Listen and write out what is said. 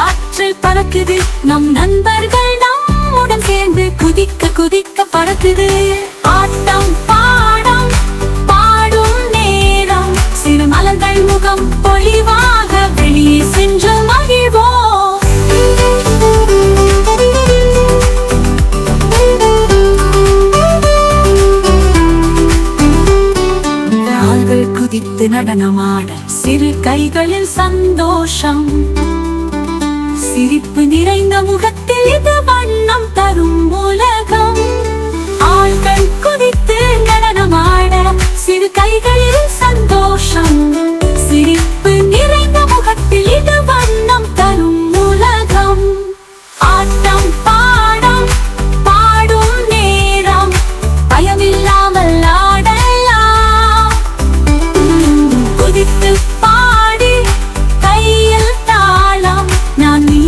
காற்று பறக்குது, நம் நண்பர்கள் நம்முடன் சேர்ந்து குதிக்க குதிக்க பறக்குது. ஆட்டம் பாடம் பாடும் நேரம், சிறு மலர்கள் முகம் பொலிவாக வெளியே சென்று மகிழ்வோம். குதித்து நடனமாட சிறு கைகளில் சந்தோஷம், சிரிப்பு நிறைந்த முகத்தில் இது வண்ணம் தரும் உலகம். ஆள்கள் குதித்து நடனமாட சிறு கைகளில் சந்தோஷம், சிரிப்பு நிறைந்த முகத்தில் இது வண்ணம் தரும் உலகம். ஆட்டம் பாடம் பாடும் நேரம், பயமில்லாமல் ஆடலாம். குதித்து பாடி கையில் தாளம், நான் நீ